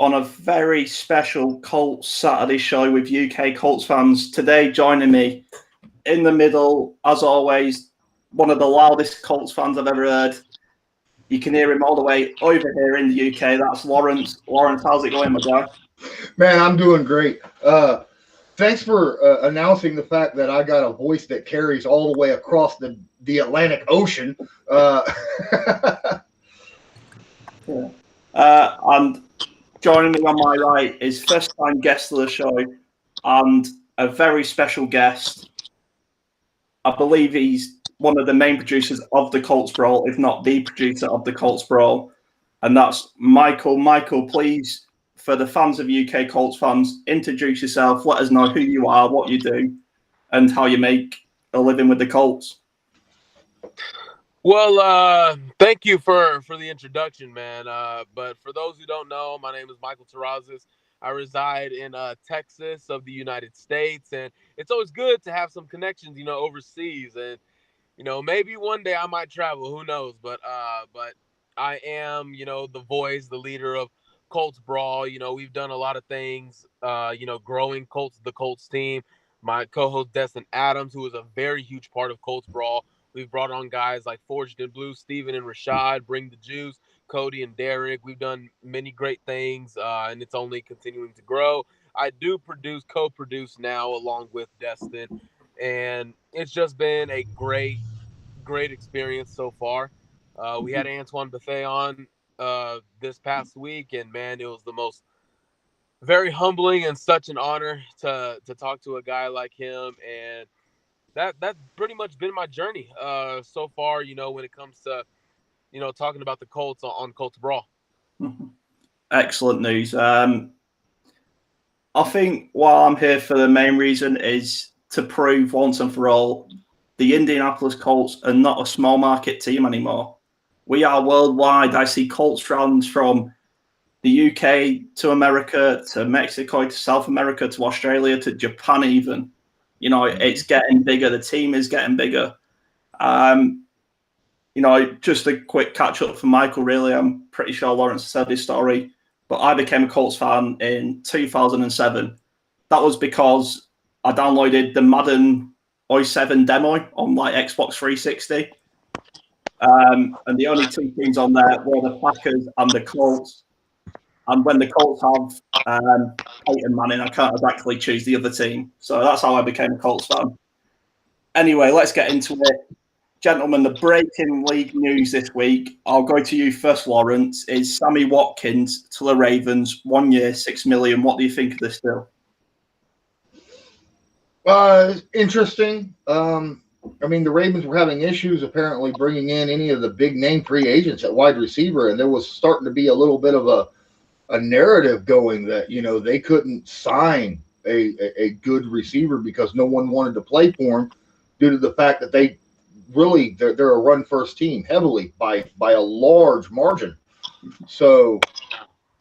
on a very special Colts Saturday show with UK Colts fans. Today, joining me in the middle, as always, one of the loudest Colts fans I've ever heard. You can hear him all the way over here in the UK. That's Lawrence. Lawrence, how's it going, my guy? Man, I'm doing great. Thanks for announcing the fact that I got a voice that carries all the way across the Atlantic Ocean. And joining me on my right is first-time guest of the show and a very special guest. I believe he's one of the main producers of the Colts Brawl, if not the producer of the Colts Brawl, and that's Michael. Michael, please, for the fans of UK Colts fans, introduce yourself. Let us know who you are, what you do, and how you make a living with the Colts. Well, thank you for the introduction, man. But for those who don't know, my name is Michael Terrazas. I reside in Texas of the United States, and it's always good to have some connections, overseas. And maybe one day I might travel. Who knows? But I am, the voice, the leader of Colts Brawl. We've done a lot of things. Growing the Colts team. My co-host Destin Adams, who is a very huge part of Colts Brawl. We've brought on guys like Forged in Blue, Steven and Rashad, Bring the Juice, Cody and Derek. We've done many great things, and it's only continuing to grow. I do co-produce now along with Destin, and it's just been a great experience so far. We had Antoine Buffet on this past week, and man, it was the most very humbling and such an honor to talk to a guy like him. And that's pretty much been my journey so far, when it comes to talking about the Colts on Colts Brawl. Excellent news. I think why I'm here for the main reason is to prove once and for all the Indianapolis Colts are not a small market team anymore. We are worldwide. I see Colts fans from the UK to America to Mexico to South America to Australia to Japan even. It's getting bigger. The team is getting bigger. Just a quick catch up for Michael, really. I'm pretty sure Lawrence said this story, but I became a Colts fan in 2007. That was because I downloaded the Madden 07 demo on Xbox 360. And the only two teams on there were the Packers and the Colts. And when the Colts have Peyton Manning, I can't exactly choose the other team. So that's how I became a Colts fan. Anyway, let's get into it. Gentlemen, the breaking league news this week, I'll go to you first, Lawrence, is Sammy Watkins to the Ravens, 1 year, $6 million. What do you think of this deal? Interesting. The Ravens were having issues apparently bringing in any of the big name free agents at wide receiver, and there was starting to be a little bit of a narrative going that, they couldn't sign a good receiver because no one wanted to play for him due to the fact that they're a run first team heavily by a large margin. So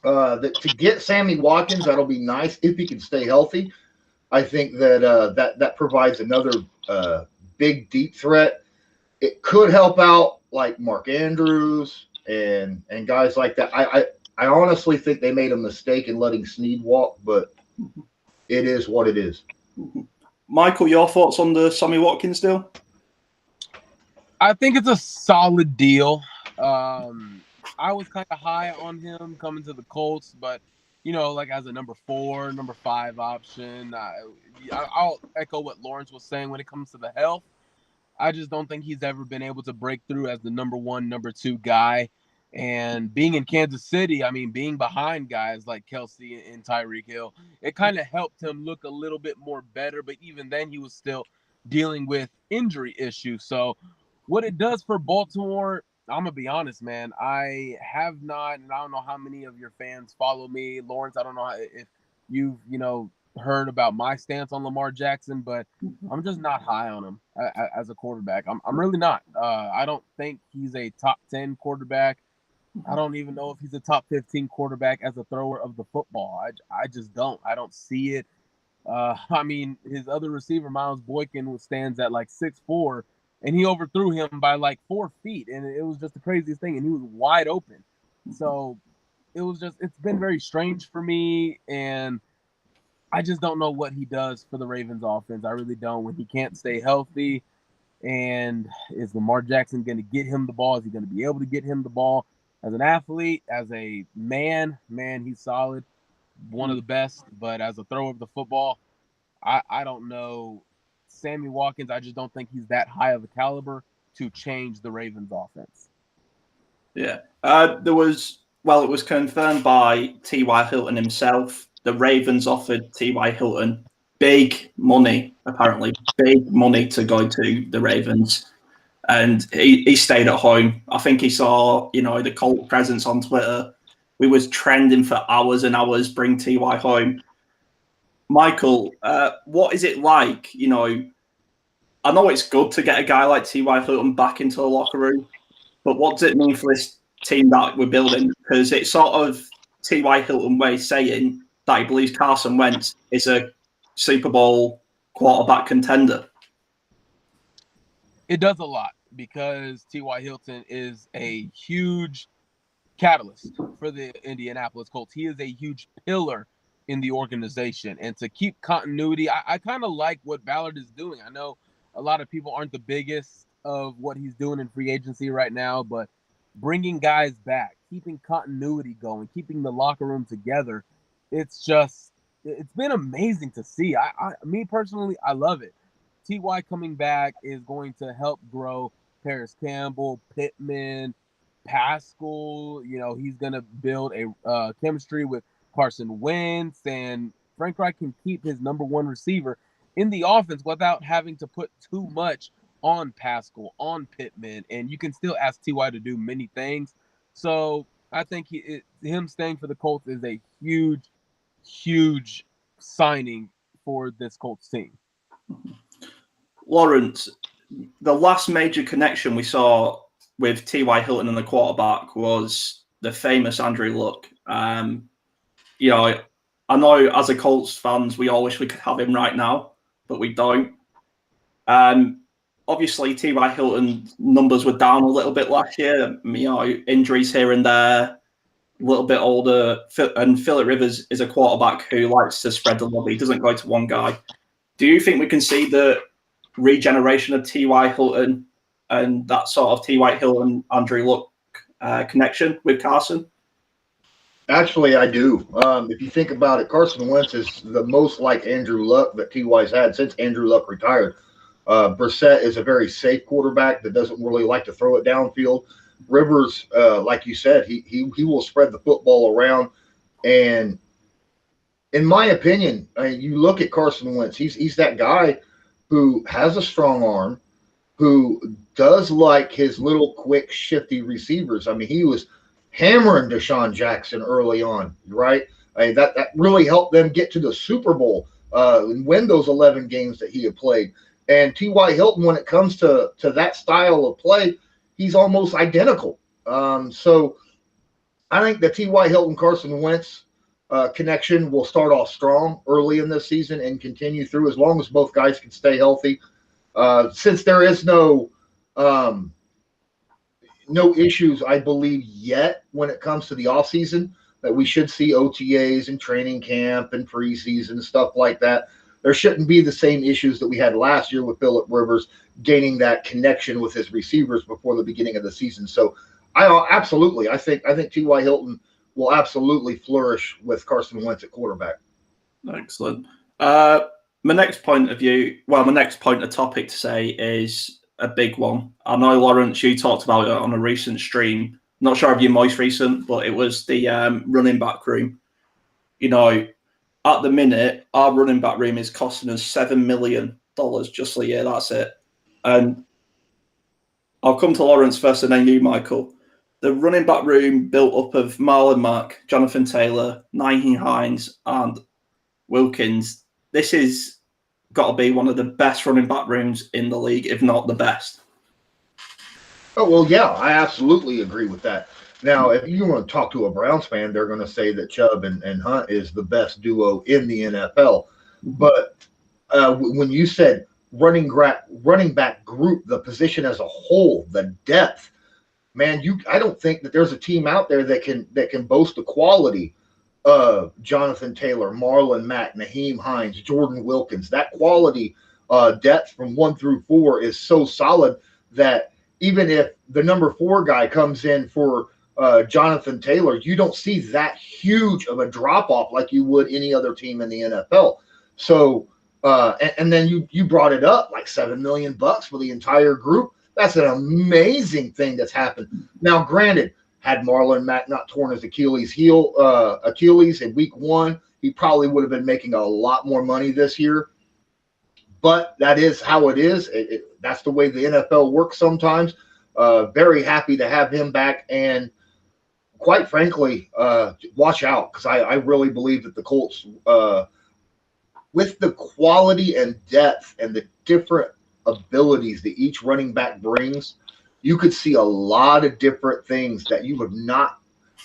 to get Sammy Watkins, that'll be nice if he can stay healthy. I think that provides another big deep threat. It could help out like Mark Andrews and guys like that. I honestly think they made a mistake in letting Snead walk, but it is what it is. Michael, your thoughts on the Sammy Watkins deal? I think it's a solid deal. I was kind of high on him coming to the Colts, but as a number 4, number 5 option, I'll echo what Lawrence was saying when it comes to the health. I just don't think he's ever been able to break through as the number 1, number 2 guy. And being in Kansas City, being behind guys like Kelsey and Tyreek Hill, it kind of helped him look a little bit more better. But even then, he was still dealing with injury issues. So what it does for Baltimore, I'm going to be honest, man. I have not, and I don't know how many of your fans follow me. Lawrence, I don't know if you've, heard about my stance on Lamar Jackson, but I'm just not high on him as a quarterback. I'm really not. I don't think he's a top 10 quarterback. I don't even know if he's a top 15 quarterback as a thrower of the football. I just don't. I don't see it. His other receiver, Miles Boykin, stands at 6'4", and he overthrew him by 4 feet, and it was just the craziest thing, and he was wide open. So it's been very strange for me, and I just don't know what he does for the Ravens offense. I really don't. When he can't stay healthy, and is Lamar Jackson going to get him the ball? Is he going to be able to get him the ball? As an athlete, as a man, he's solid, one of the best. But as a thrower of the football, I don't know. Sammy Watkins, I just don't think he's that high of a caliber to change the Ravens offense. Yeah. It was confirmed by T.Y. Hilton himself. The Ravens offered T.Y. Hilton big money to go to the Ravens. And he stayed at home. I think he saw, the Colt presence on Twitter. We was trending for hours and hours, bring T.Y. home. Michael, what is it like? I know it's good to get a guy like T.Y. Hilton back into the locker room, but what does it mean for this team that we're building? Because it's sort of T.Y. Hilton way saying that he believes Carson Wentz is a Super Bowl quarterback contender. It does a lot because T.Y. Hilton is a huge catalyst for the Indianapolis Colts. He is a huge pillar in the organization. And to keep continuity, I kind of like what Ballard is doing. I know a lot of people aren't the biggest of what he's doing in free agency right now, but bringing guys back, keeping continuity going, keeping the locker room together, it's been amazing to see. Me personally, I love it. T.Y. coming back is going to help grow Paris Campbell, Pittman, Pascal. He's going to build a chemistry with Carson Wentz, and Frank Reich can keep his number one receiver in the offense without having to put too much on Pascal, on Pittman, and you can still ask T.Y. to do many things. So I think him staying for the Colts is a huge, huge signing for this Colts team. Lawrence, the last major connection we saw with T.Y. Hilton and the quarterback was the famous Andrew Luck. I know as a Colts fans, we all wish we could have him right now, but we don't. Obviously, T.Y. Hilton's numbers were down a little bit last year. Injuries here and there, a little bit older. And Phillip Rivers is a quarterback who likes to spread the love. He doesn't go to one guy. Do you think we can see the regeneration of T.Y. Hilton and that sort of T.Y. Hilton, Andrew Luck connection with Carson? Actually, I do. If you think about it, Carson Wentz is the most like Andrew Luck that T.Y.'s had since Andrew Luck retired. Brissett is a very safe quarterback that doesn't really like to throw it downfield. Rivers, like you said, he will spread the football around. And in my opinion, you look at Carson Wentz, he's that guy who has a strong arm, who does like his little quick, shifty receivers. He was hammering Deshaun Jackson early on, right? That really helped them get to the Super Bowl and win those 11 games that he had played. And T.Y. Hilton, when it comes to that style of play, he's almost identical. So I think the T.Y. Hilton, Carson Wentz connection will start off strong early in this season and continue through as long as both guys can stay healthy. Since there is no issues, I believe, yet when it comes to the offseason, that we should see OTAs and training camp and preseason and stuff like that. There shouldn't be the same issues that we had last year with Phillip Rivers gaining that connection with his receivers before the beginning of the season. So I think T.Y. Hilton will absolutely flourish with Carson Wentz at quarterback. Excellent. My next point of topic to say is a big one. I know, Lawrence, you talked about it on a recent stream. Not sure of your most recent, but it was the running back room. At the minute, our running back room is costing us $7 million just a year. That's it. And I'll come to Lawrence first and then you, Michael. The running back room built up of Marlon Mack, Jonathan Taylor, Nyheim Hines, and Wilkins. This has got to be one of the best running back rooms in the league, if not the best. Oh, well, yeah, I absolutely agree with that. Now, if you want to talk to a Browns fan, they're going to say that Chubb and Hunt is the best duo in the NFL. But when you said running back group, the position as a whole, the depth, man, I don't think that there's a team out there that can boast the quality of Jonathan Taylor, Marlon Mack, Nyheim Hines, Jordan Wilkins. That quality depth from 1 through 4 is so solid that even if the number 4 guy comes in for Jonathan Taylor, you don't see that huge of a drop off like you would any other team in the NFL. So, and then you brought it up, like $7 million for the entire group. That's an amazing thing that's happened. Now, granted, had Marlon Mack not torn his Achilles in week 1, he probably would have been making a lot more money this year. But that is how it is. That's the way the NFL works sometimes. Very happy to have him back. And quite frankly, watch out, because I really believe that the Colts, with the quality and depth and the different abilities that each running back brings, you could see a lot of different things that you have not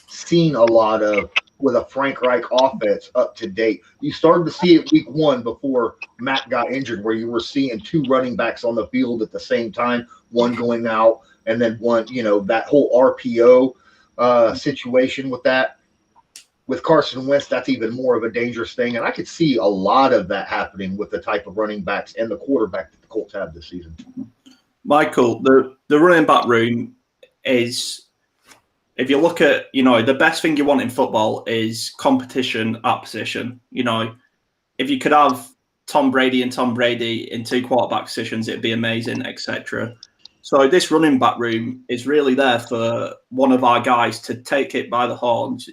seen a lot of with a Frank Reich offense up to date. You started to see it week 1 before Matt got injured, where you were seeing 2 running backs on the field at the same time, one going out and then one, that whole RPO situation with that. With Carson Wentz, that's even more of a dangerous thing. And I could see a lot of that happening with the type of running backs and the quarterback that the Colts have this season. Michael, the running back room is, if you look at, the best thing you want in football is competition at position. If you could have Tom Brady and Tom Brady in 2 quarterback positions, it'd be amazing, etc. So this running back room is really there for one of our guys to take it by the horns.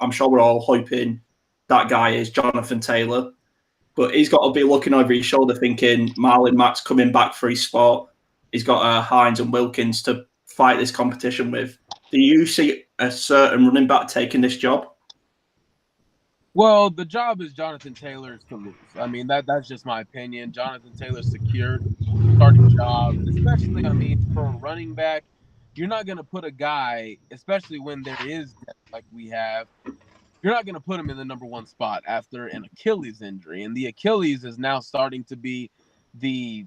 I'm sure we're all hoping that guy is Jonathan Taylor, but he's got to be looking over his shoulder thinking Marlon Mack's coming back for his spot. He's got Hines and Wilkins to fight this competition with. Do you see a certain running back taking this job? Well, the job is Jonathan Taylor's to lose. I mean, that's just my opinion. Jonathan Taylor secured starting job, especially, for a running back, you're not going to put a guy, especially when there is depth like we have, you're not going to put him in the number 1 spot after an Achilles injury. And the Achilles is now starting to be the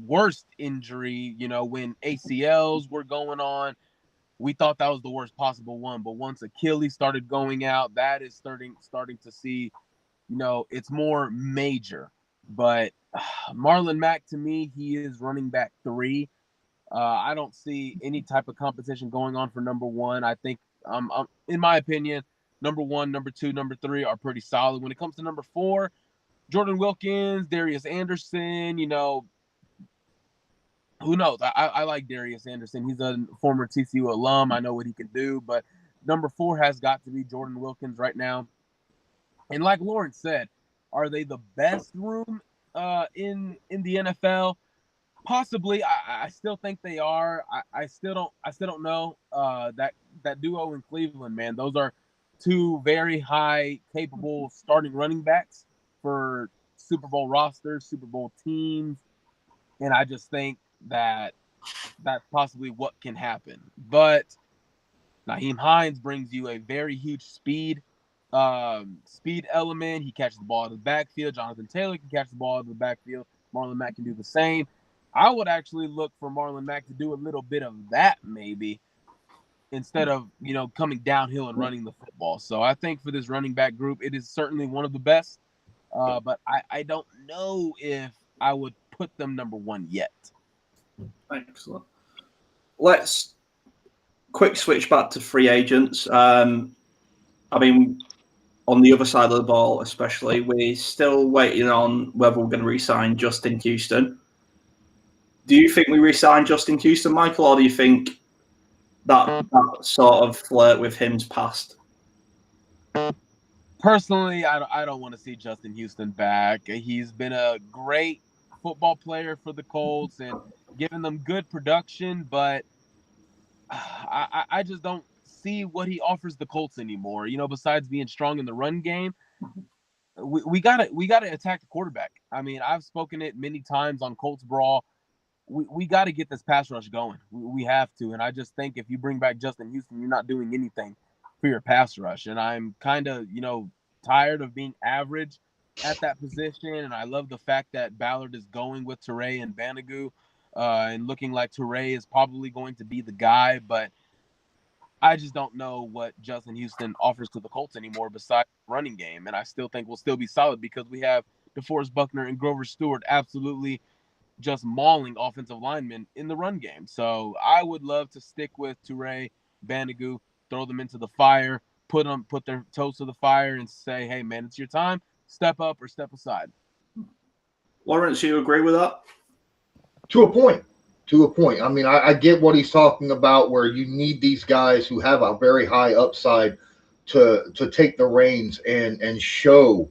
worst injury, when ACLs were going on. We thought that was the worst possible one, but once Achilles started going out, that is starting to see, it's more major. But Marlon Mack, to me, he is running back 3. I don't see any type of competition going on for number 1. I think, in my opinion, number 1, number 2, number 3 are pretty solid. When it comes to number 4, Jordan Wilkins, Darius Anderson, who knows? I like Darius Anderson. He's a former TCU alum. I know what he can do. But number 4 has got to be Jordan Wilkins right now. And like Lawrence said, are they the best room in the NFL? Possibly. I still think they are. I still don't know. That duo in Cleveland, man, those are 2 very high capable starting running backs for Super Bowl rosters, Super Bowl teams. And I just think that's possibly what can happen. But Nyheim Hines brings you a very huge speed element. He catches the ball out of the backfield. Jonathan Taylor can catch the ball out of the backfield. Marlon Mack can do the same. I would actually look for Marlon Mack to do a little bit of that maybe, instead of, coming downhill and running the football. So I think for this running back group, it is certainly one of the best. But I don't know if I would put them number 1 yet. Excellent. Let's quick switch back to free agents. On the other side of the ball, especially, we're still waiting on whether we're going to re-sign Justin Houston. Do you think we re-sign Justin Houston, Michael, or do you think that sort of flirt with him's past? Personally, I don't want to see Justin Houston back. He's been a great football player for the Colts and giving them good production, but I just don't see what he offers the Colts anymore. Besides being strong in the run game, we gotta attack the quarterback. I've spoken it many times on Colts Brawl. We got to get this pass rush going. We have to, and I just think if you bring back Justin Houston, you're not doing anything for your pass rush. And I'm kind of tired of being average at that position. And I love the fact that Ballard is going with Teray and Banogu. and looking like Toure is probably going to be the guy, but I just don't know what Justin Houston offers to the Colts anymore besides running game. And I still think we'll still be solid because we have DeForest Buckner and Grover Stewart absolutely just mauling offensive linemen in the run game. So I would love to stick with Toure, Bandigu, throw them into the fire, put their toes to the fire and say, hey, man, it's your time. Step up or step aside. Lawrence, you agree with that? To a point. I mean, I get what he's talking about, where you need these guys who have a very high upside to take the reins and show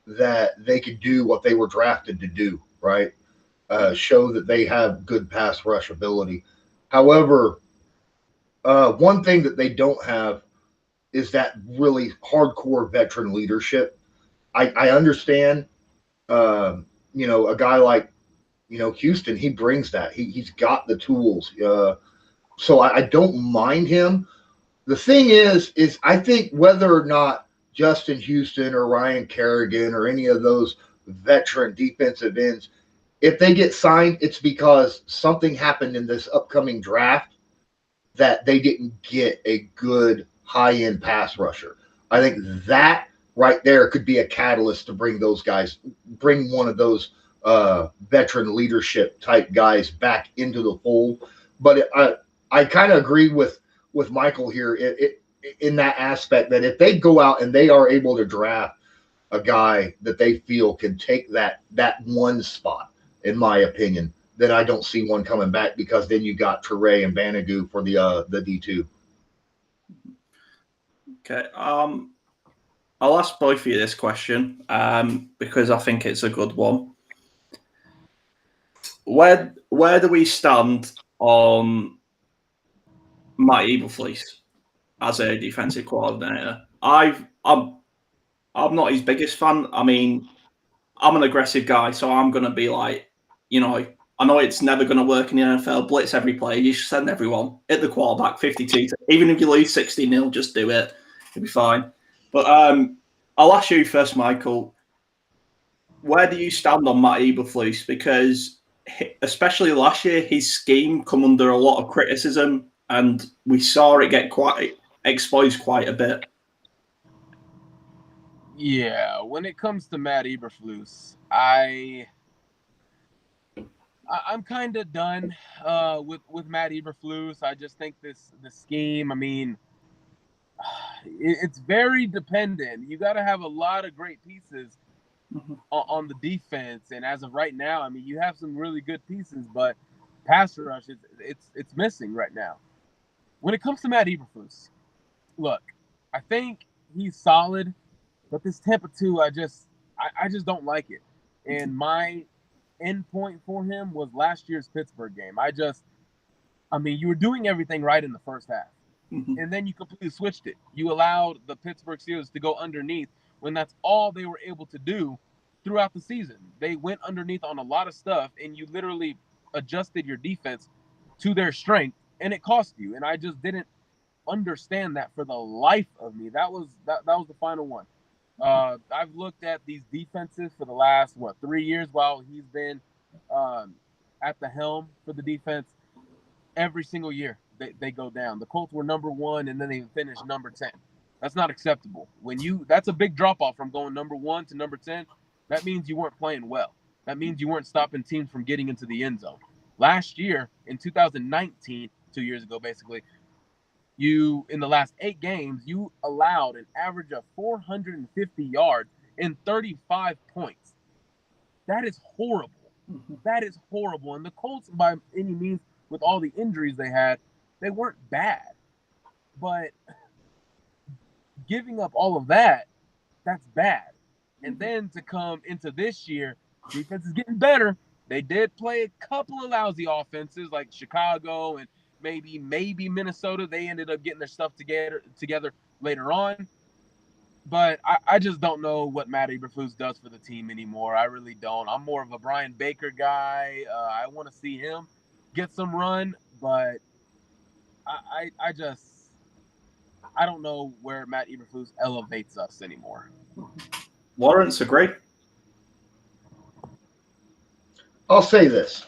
that they could do what they were drafted to do, right? Show that they have good pass rush ability. However, one thing that they don't have is that really hardcore veteran leadership. I understand, a guy like, Houston, he brings that. He's got the tools. So I don't mind him. The thing is I think whether or not Justin Houston or Ryan Kerrigan or any of those veteran defensive ends, if they get signed, it's because something happened in this upcoming draft that they didn't get a good high-end pass rusher. I think that right there could be a catalyst to bring one of those veteran leadership type guys back into the fold. But I kind of agree with Michael here in that aspect, that if they go out and they are able to draft a guy that they feel can take that one spot, in my opinion, then I don't see one coming back, because then you got Toure and Bandigu for the D2. Okay. I'll ask both of you this question because I think it's a good one. Where do we stand on Matt Eberflus as a defensive coordinator? I'm not his biggest fan. I mean, I'm an aggressive guy, so I'm going to be like, I know it's never going to work in the NFL. Blitz every play. You should send everyone. Hit the quarterback 52. Even if you lose 60-0, just do it. It'll be fine. But I'll ask you first, Michael. Where do you stand on Matt Eberflus? Because especially last year, his scheme come under a lot of criticism, and we saw it get quite exposed quite a bit. Yeah, when it comes to Matt Eberflus, I'm kind of done with Matt Eberflus. I just think the scheme, I mean, it's very dependent. You got to have a lot of great pieces on the defense, and as of right now, I mean, you have some really good pieces, but pass rush, it's missing right now. When it comes to Matt Eberflus, look, I think he's solid, but this Tampa 2, I just don't like it. And my end point for him was last year's Pittsburgh game. I mean, you were doing everything right in the first half, and then you completely switched it. You allowed the Pittsburgh Steelers to go underneath when that's all they were able to do throughout the season. They went underneath on a lot of stuff, and you literally adjusted your defense to their strength, and it cost you. And I just didn't understand that for the life of me. That was the final one. I've looked at these defenses for the last 3 years while he's been at the helm for the defense. Every single year they go down. The Colts were number 1, and then they finished number 10. That's not acceptable. That's a big drop off from going number 1 to number 10. That means you weren't playing well. That means you weren't stopping teams from getting into the end zone. Last year, in 2019, 2 years ago, basically, in the last 8 games, you allowed an average of 450 yards and 35 points. That is horrible. That is horrible. And the Colts, by any means, with all the injuries they had, they weren't bad. But giving up all of that, that's bad. And then to come into this year, defense is getting better. They did play a couple of lousy offenses like Chicago and maybe Minnesota. They ended up getting their stuff together later on. But I just don't know what Matt Eberflus does for the team anymore. I really don't. I'm more of a Brian Baker guy. I want to see him get some run, but I don't know where Matt Eberflus elevates us anymore. Lawrence, agree? I'll say this.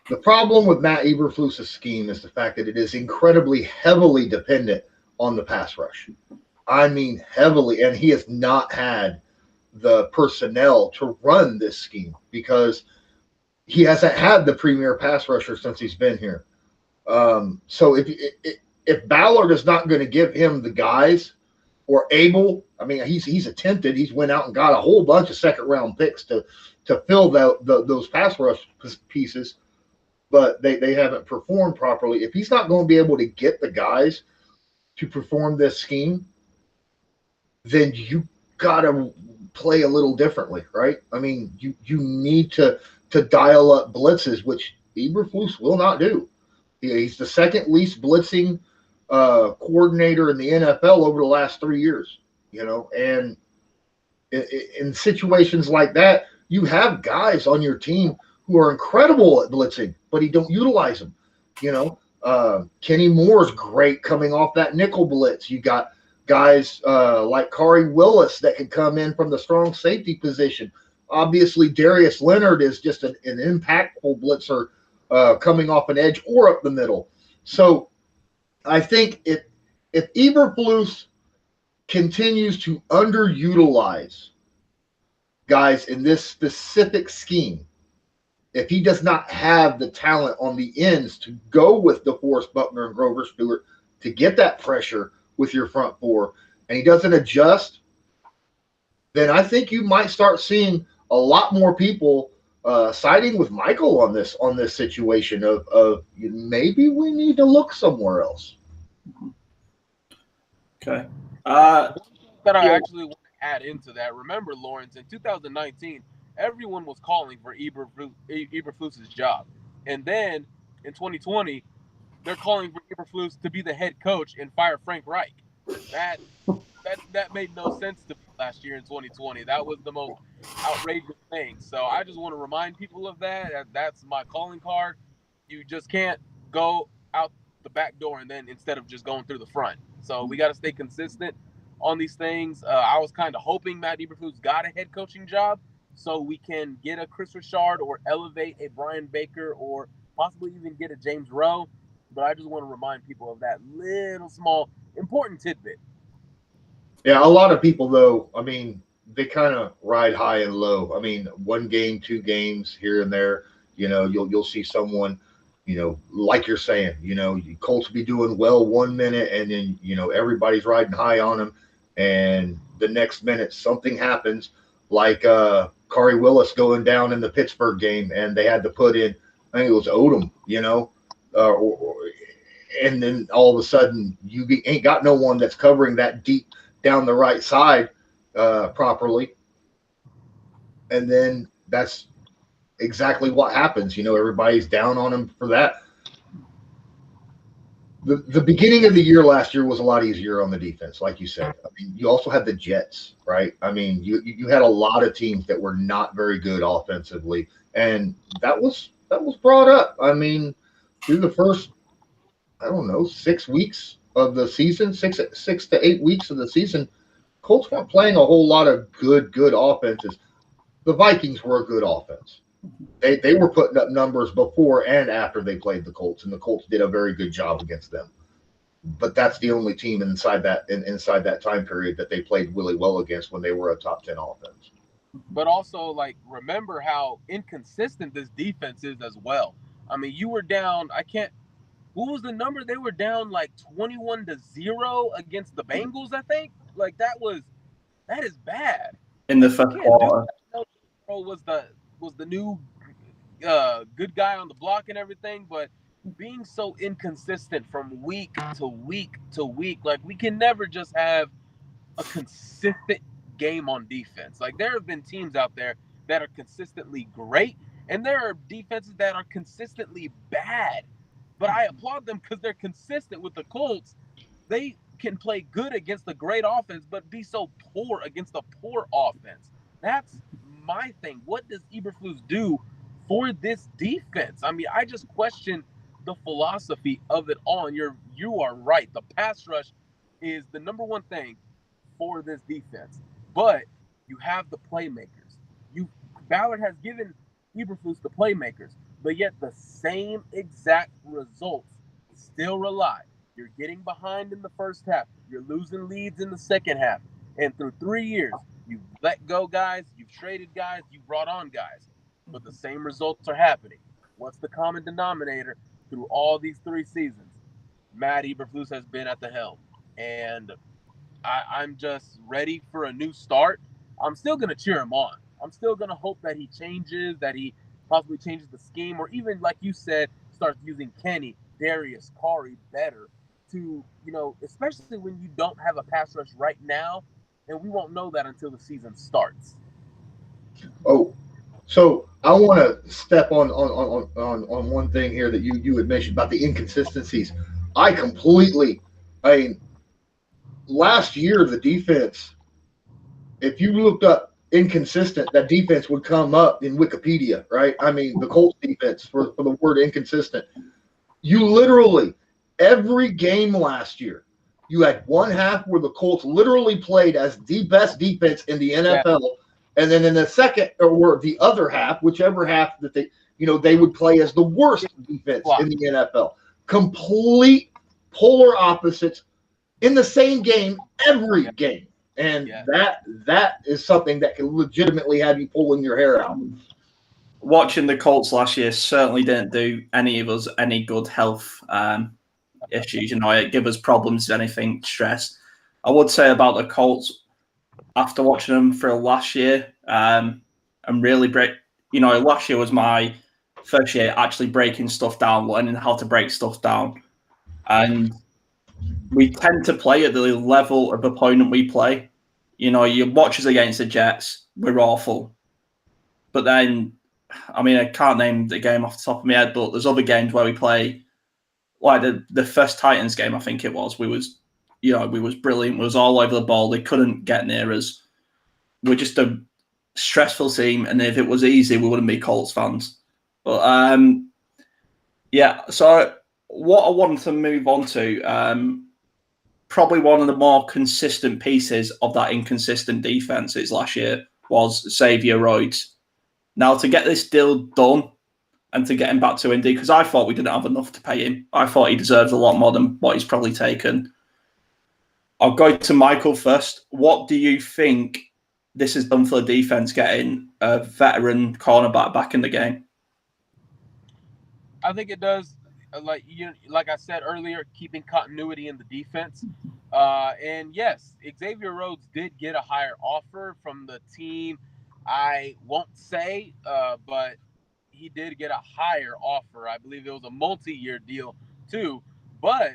The problem with Matt Eberflus's scheme is the fact that it is incredibly heavily dependent on the pass rush. I mean, heavily, and he has not had the personnel to run this scheme because he hasn't had the premier pass rusher since he's been here. So if Ballard is not going to give him the guys or able, I mean, he's attempted. He's went out and got a whole bunch of second-round picks to fill those pass rush pieces, but they haven't performed properly. If he's not going to be able to get the guys to perform this scheme, then you got to play a little differently, right? I mean, you need to dial up blitzes, which Eberflus will not do. He's the second least blitzing coordinator in the NFL over the last 3 years, and in situations like that, you have guys on your team who are incredible at blitzing, but he don't utilize them. Kenny Moore's great coming off that nickel blitz. You got guys like Kari Willis that can come in from the strong safety position. Obviously, Darius Leonard is just an impactful blitzer coming off an edge or up the middle. So I think if Eberflus continues to underutilize guys in this specific scheme, if he does not have the talent on the ends to go with DeForest Buckner and Grover Stewart to get that pressure with your front four, and he doesn't adjust, then I think you might start seeing a lot more people siding with Michael on this situation of maybe we need to look somewhere else. Okay. That I actually want to add into that. Remember, Lawrence, in 2019, everyone was calling for Eberflus's job, and then in 2020, they're calling for Eberflus to be the head coach and fire Frank Reich. That made no sense to me last year in 2020. That was the most outrageous thing. So I just want to remind people of that. That's my calling card. You just can't go out the back door and then instead of just going through the front. So we got to stay consistent on these things. I was kind of hoping Matt Eberflus got a head coaching job so we can get a Chris Richard or elevate a Brian Baker or possibly even get a James Rowe. But I just want to remind people of that little small important tidbit. Yeah, a lot of people, though, I mean, they kind of ride high and low. I mean, 1 game, 2 games here and there, you'll see someone, like you're saying, Colts be doing well 1 minute and then, everybody's riding high on them. And the next minute something happens like Kari Willis going down in the Pittsburgh game and they had to put in, I think it was Odom, and then all of a sudden you ain't got no one that's covering that deep down the right side properly. And then that's exactly what happens. Everybody's down on him for that. The beginning of the year last year was a lot easier on the defense, like you said. I mean, you also had the Jets, right? I mean, you had a lot of teams that were not very good offensively, and that was brought up. I mean, through the first, 6 weeks of the season, 6 to 8 weeks of the season, Colts weren't playing a whole lot of good offenses. The Vikings were a good offense. They were putting up numbers before and after they played the Colts, and the Colts did a very good job against them. But that's the only team inside that time period that they played really well against when they were a top 10 offense. But also, remember how inconsistent this defense is as well. I mean, you were down. What was the number? They were down 21-0 against the Bengals, I think. That is bad. In the first quarter. Was the new good guy on the block and everything, but being so inconsistent from week to week to week, we can never just have a consistent game on defense. There have been teams out there that are consistently great, and there are defenses that are consistently bad. But I applaud them because they're consistent. With the Colts, they can play good against a great offense, but be so poor against a poor offense. That's my thing. What does Eberflus do for this defense? I mean, I just question the philosophy of it all. And you are right. The pass rush is the number one thing for this defense. But you have the playmakers. Ballard has given Eberflus the playmakers. but yet the same exact results still rely. You're getting behind in the first half. You're losing leads in the second half. And through 3 years, you've let go guys, you've traded guys, you've brought on guys. But the same results are happening. What's the common denominator through all these 3 seasons? Matt Eberflus has been at the helm. And I'm just ready for a new start. I'm still going to cheer him on. I'm still going to hope that he changes, that he possibly changes the scheme, or even, like you said, starts using Kenny, Darius, Kari better to, especially when you don't have a pass rush right now, and we won't know that until the season starts. Oh, so I want to step on one thing here that you had mentioned about the inconsistencies. I mean, last year the defense, if you looked up inconsistent, that defense would come up in Wikipedia, right? I mean, the Colts defense for the word inconsistent. You literally, every game last year, you had one half where the Colts literally played as the best defense in the NFL. Yeah. And then in the second, or the other half, whichever half that they would play as the worst defense in the NFL. Complete polar opposites in the same game, every game. And that is something that can legitimately have you pulling your hair out. Watching the Colts last year certainly didn't do any of us any good health issues. It gave us problems, anything, stress. I would say about the Colts, after watching them for last year, and really last year was my first year actually breaking stuff down, learning how to break stuff down. And we tend to play at the level of opponent we play. You watch us against the Jets, we're awful. But then, I can't name the game off the top of my head, but there's other games where we play, like the first Titans game, I think it was. We was brilliant. We was all over the ball. They couldn't get near us. We're just a stressful team, and if it was easy, we wouldn't be Colts fans. But so what I wanted to move on to, probably one of the more consistent pieces of that inconsistent defenses last year was Xavier Rhodes. Now, to get this deal done and to get him back to Indy, because I thought we didn't have enough to pay him. I thought he deserves a lot more than what he's probably taken. I'll go to Michael first. What do you think this has done for the defense, getting a veteran cornerback back in the game? I think it does, like I said earlier, keeping continuity in the defense. And yes, Xavier Rhodes did get a higher offer from the team. I won't say, but he did get a higher offer. I believe it was a multi-year deal too. But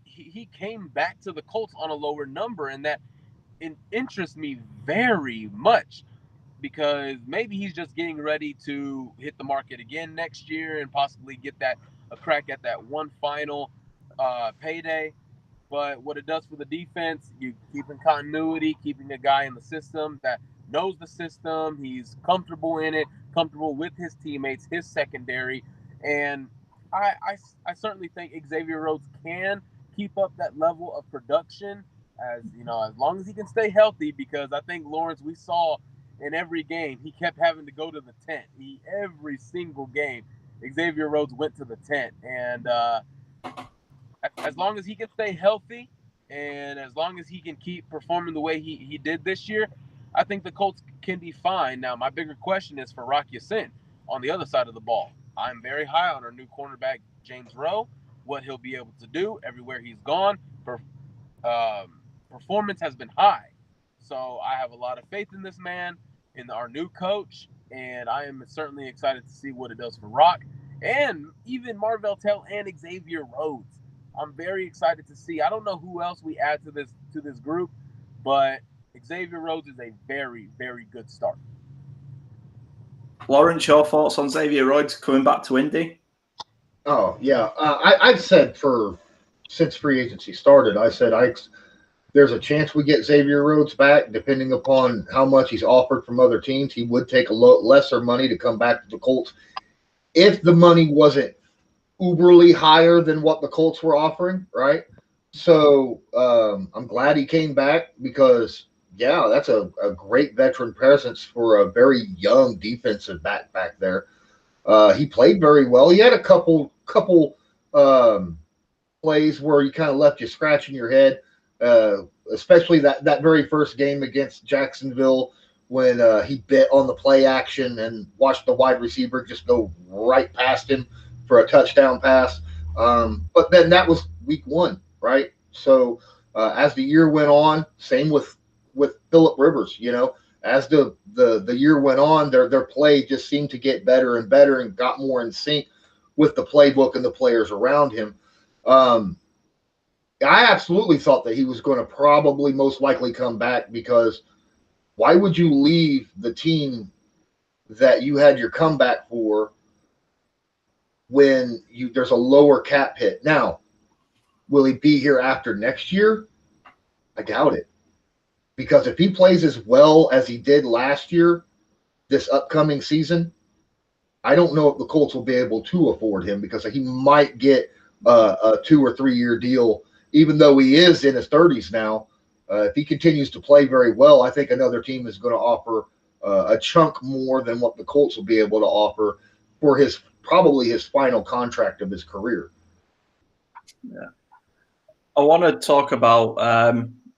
he came back to the Colts on a lower number, and that interests me very much, because maybe he's just getting ready to hit the market again next year and possibly get a crack at that one final payday. But what it does for the defense, you keeping continuity, keeping a guy in the system that knows the system, he's comfortable in it, comfortable with his teammates, his secondary, and I certainly think Xavier Rhodes can keep up that level of production, as long as he can stay healthy, because I think, Lawrence, we saw in every game he kept having to go to the tent. Every single game, Xavier Rhodes went to the tent, and as long as he can stay healthy and as long as he can keep performing the way he did this year, I think the Colts can be fine. Now, my bigger question is for Rock Ya-Sin on the other side of the ball. I'm very high on our new cornerback, James Rowe, what he'll be able to do everywhere he's gone. Performance has been high. So I have a lot of faith in this man, in our new coach, and I am certainly excited to see what it does for Rock and even Marvell Tell and Xavier Rhodes. I'm very excited to see. I don't know who else we add to this group, but Xavier Rhodes is a very, very good start. Lawrence, your thoughts on Xavier Rhodes coming back to Indy? Oh, yeah. I've said since free agency started, I said there's a chance we get Xavier Rhodes back, depending upon how much he's offered from other teams. He would take lesser money to come back to the Colts if the money wasn't uberly higher than what the Colts were offering, right? So I'm glad he came back, because, yeah, that's a great veteran presence for a very young defensive back there. He played very well. He had a couple plays where he kind of left you scratching your head, especially that very first game against Jacksonville when he bit on the play action and watched the wide receiver just go right past him for a touchdown pass. But then that was week 1, right? So as the year went on, same with Phillip Rivers, as the year went on, their play just seemed to get better and better and got more in sync with the playbook and the players around him. I absolutely thought that he was going to probably most likely come back, because why would you leave the team that you had your comeback for when there's a lower cap hit? Now, will he be here after next year? I doubt it. Because if he plays as well as he did last year, this upcoming season, I don't know if the Colts will be able to afford him, because he might get a 2 or 3 year deal, even though he is in his 30s now. If he continues to play very well, I think another team is going to offer a chunk more than what the Colts will be able to offer for probably his final contract of his career. Yeah. I want to talk about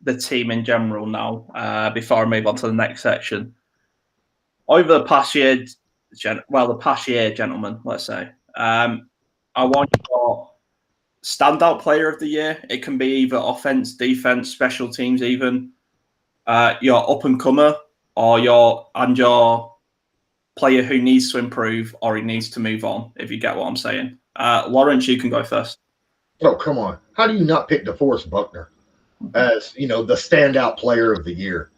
the team in general now, before I move on to the next section. Over the past year, gentlemen, let's say, I want your standout player of the year. It can be either offense, defense, special teams, even your up and comer, or your player who needs to improve or he needs to move on, if you get what I'm saying. Lawrence, you can go first. Oh, come on. How do you not pick DeForest Buckner as, the standout player of the year?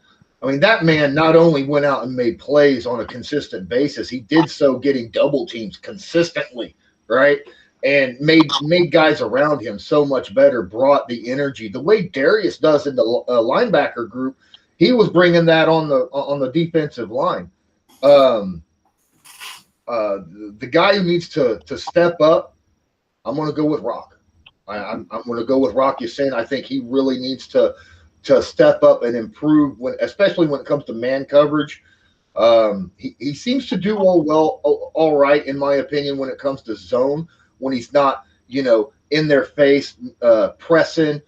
I mean, that man not only went out and made plays on a consistent basis, he did so getting double teams consistently, right? And made guys around him so much better, brought the energy. The way Darius does in the linebacker group, he was bringing that on the defensive line. The guy who needs to step up, I'm going to go with Rock. I'm going to go with Rock Ya-Sin. I think he really needs to step up and improve, especially when it comes to man coverage. He seems to do all right, in my opinion, when it comes to zone, when he's not, in their face, pressing.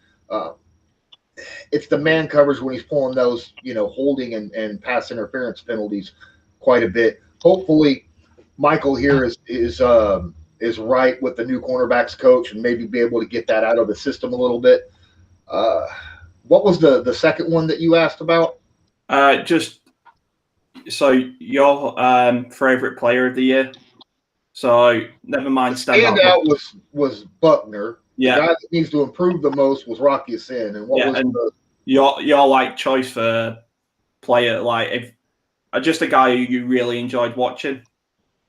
It's the man coverage when he's pulling those, holding and pass interference penalties quite a bit. Hopefully, Michael here is right with the new cornerbacks coach and maybe be able to get that out of the system a little bit. What was the second one that you asked about? Just so your favorite player of the year. So never mind. Standout was Buckner. Yeah. The guy that needs to improve the most was Rock Ya-Sin. And your like choice for player, like if just a guy who you really enjoyed watching?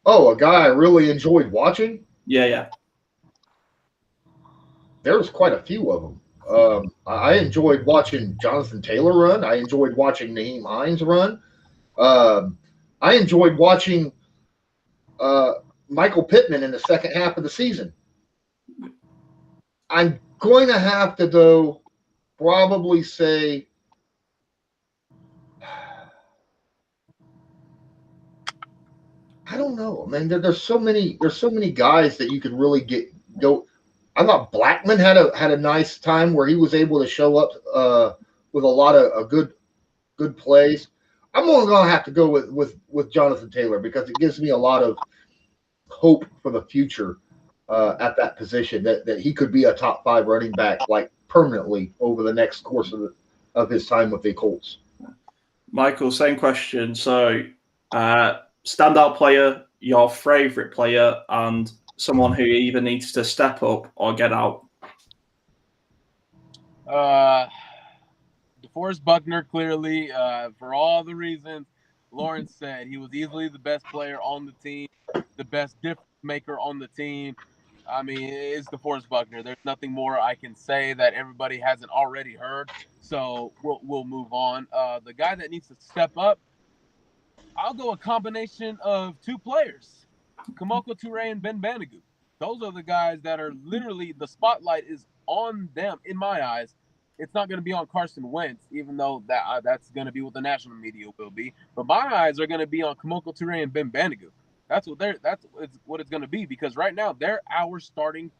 Oh, a guy I really enjoyed watching? Yeah. There's quite a few of them. I enjoyed watching Jonathan Taylor run. I enjoyed watching Nyheim Hines run. I enjoyed watching Michael Pittman in the second half of the season. I'm going to have to, though, probably say I don't know, man. There's so many guys that you could really go. I thought Blackman had a nice time where he was able to show up with a lot of good plays. I'm only gonna have to go with Jonathan Taylor, because it gives me a lot of hope for the future at that position, that he could be a top 5 running back like permanently over the next course of his time with the Colts. Michael, same question. So, standout player, your favorite player, and someone who either needs to step up or get out. DeForest Buckner, clearly, for all the reasons Lawrence said. He was easily the best player on the team, the best difference maker on the team. I mean, it's DeForest Buckner. There's nothing more I can say that everybody hasn't already heard. So we'll move on. The guy that needs to step up, I'll go a combination of 2 players, Kemoko Turay and Ben Banogu. Those are the guys that are literally, the spotlight is on them. In my eyes, it's not going to be on Carson Wentz, even though that's going to be what the national media will be. But my eyes are going to be on Kemoko Turay and Ben Banogu. That's what it's going to be, because right now they're our starting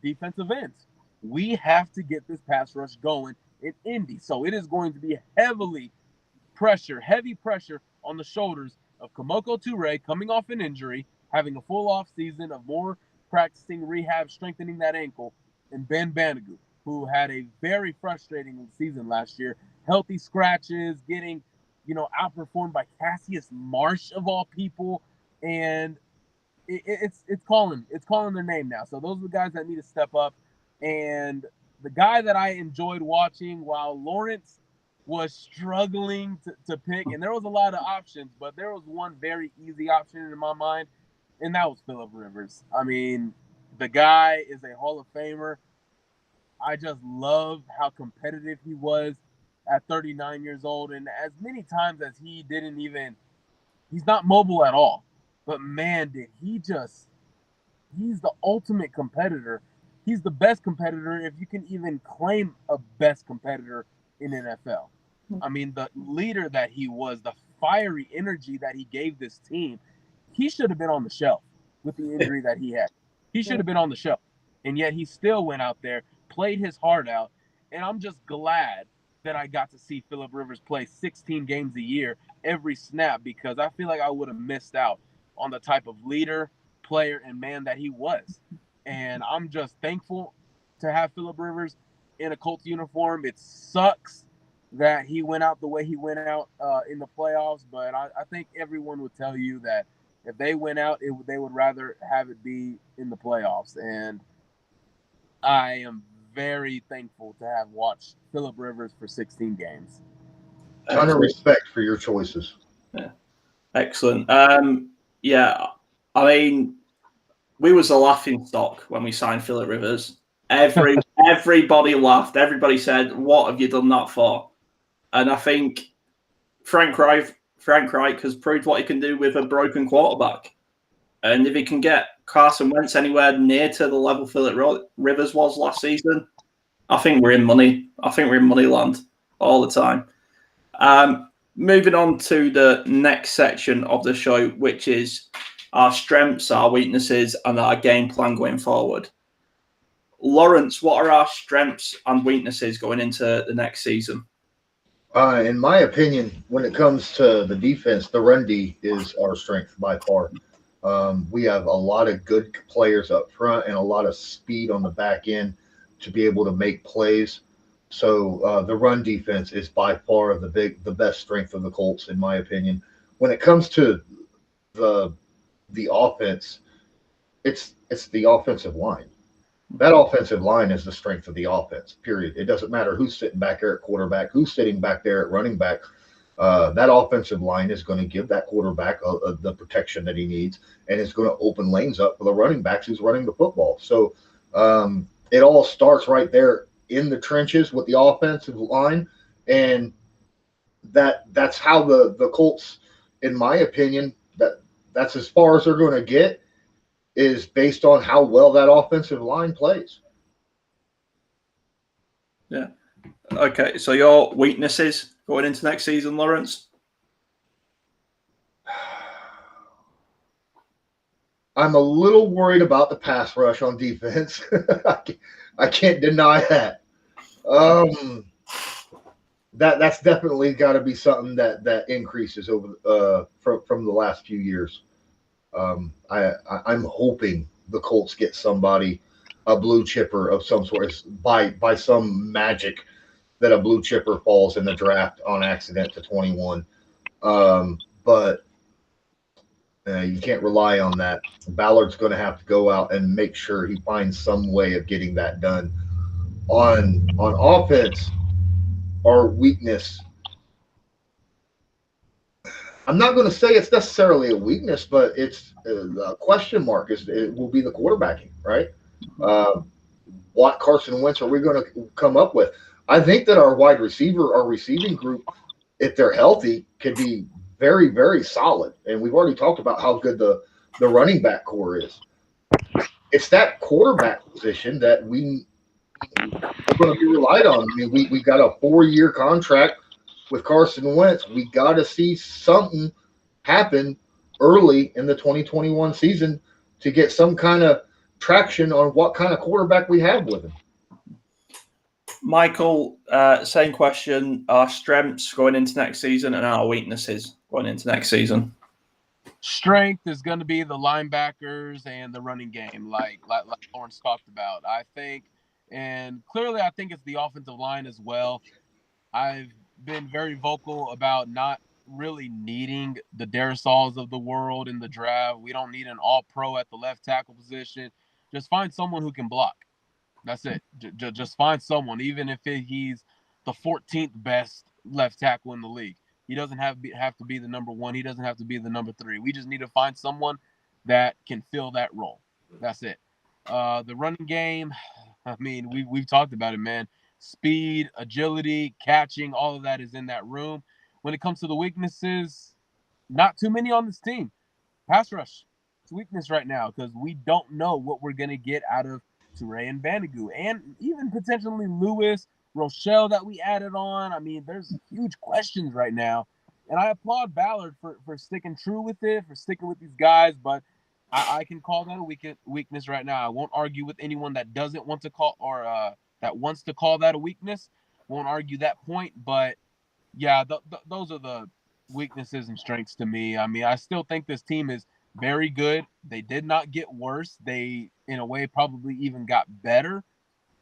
defensive ends. We have to get this pass rush going in Indy. So it is going to be heavy pressure on the shoulders of Kemoko Toure, coming off an injury, having a full off season of more practicing, rehab, strengthening that ankle, and Ben Banogu, who had a very frustrating season last year. Healthy scratches, getting, outperformed by Cassius Marsh of all people, and it's calling their name now. So those are the guys that need to step up. And the guy that I enjoyed watching while Lawrence was struggling to pick, and there was a lot of options, but there was one very easy option in my mind, and that was Phillip Rivers. I mean, the guy is a Hall of Famer. I just love how competitive he was at 39 years old, and as many times as he's not mobile at all, but man, he's the ultimate competitor. He's the best competitor, if you can even claim a best competitor in NFL. I mean, the leader that he was, the fiery energy that he gave this team, he should have been on the shelf with the injury that he had. He should have been on the shelf. And yet he still went out there, played his heart out. And I'm just glad that I got to see Phillip Rivers play 16 games a year, every snap, because I feel like I would have missed out on the type of leader, player, and man that he was. And I'm just thankful to have Phillip Rivers in a Colts uniform. It sucks that he went out the way he went out in the playoffs, but I think everyone would tell you that if they went out, they would rather have it be in the playoffs. And I am very thankful to have watched Phillip Rivers for 16 games. Ton of respect for your choices. Yeah. Excellent. Yeah, I mean, we was a laughing stock when we signed Phillip Rivers. Everybody laughed. Everybody said, "What have you done that for?" And I think Frank Reich has proved what he can do with a broken quarterback. And if he can get Carson Wentz anywhere near to the level Phillip Rivers was last season, I think we're in money. I think we're in money land all the time. Moving on to the next section of the show, which is our strengths, our weaknesses, and our game plan going forward. Lawrence, what are our strengths and weaknesses going into the next season? In my opinion, when it comes to the defense, the run D is our strength by far. We have a lot of good players up front and a lot of speed on the back end to be able to make plays. So the run defense is by far the best strength of the Colts, in my opinion. When it comes to the offense, it's the offensive line. That offensive line is the strength of the offense, period. It doesn't matter who's sitting back there at quarterback, who's sitting back there at running back. That offensive line is going to give that quarterback the protection that he needs, and it's going to open lanes up for the running backs who's running the football. So it all starts right there in the trenches with the offensive line, and that's how the Colts, in my opinion, that's as far as they're going to get, is based on how well that offensive line plays. Yeah. Okay, so your weaknesses going into next season, Lawrence? I'm a little worried about the pass rush on defense. I can't deny that. That's definitely got to be something that increases over from the last few years. I'm hoping the Colts get somebody, a blue chipper of some sort, by some magic that a blue chipper falls in the draft on accident to 21. But you can't rely on that. Ballard's going to have to go out and make sure he finds some way of getting that done. On offense, our weakness, I'm not going to say it's necessarily a weakness, but it's a question mark. It will be the quarterbacking, right? What Carson Wentz are we going to come up with? I think that our receiving group, if they're healthy, could be very, very solid. And we've already talked about how good the running back core is. It's that quarterback position that we're going to be relied on. I mean, we got a 4-year contract with Carson Wentz. We got to see something happen early in the 2021 season to get some kind of traction on what kind of quarterback we have with him. Michael, same question. Our strengths going into next season and our weaknesses going into next season. Strength is going to be the linebackers and the running game, like Lawrence talked about. I think, and clearly I think it's the offensive line as well. I've been very vocal about not really needing the Darisols of the world in the draft. We don't need an all-pro at the left tackle position. Just find someone who can block. That's it. Just find someone, even if he's the 14th best left tackle in the league. He doesn't have to be the number one. He doesn't have to be the number three. We just need to find someone that can fill that role. That's it. The running game, I mean, we've talked about it, man. Speed, agility, catching, all of that is in that room. When it comes to the weaknesses, not too many on this team. Pass rush, it's weakness right now because we don't know what we're going to get out of Toure and Banigou, and even potentially Lewis, Rochelle that we added on. I mean, there's huge questions right now. And I applaud Ballard for sticking true with it, for sticking with these guys, but I can call that a weakness right now. I won't argue with anyone that doesn't want to call or that wants to call that a weakness. Won't argue that point, but yeah, those are the weaknesses and strengths to me. I mean, I still think this team is very good. They did not get worse. They, in a way, probably even got better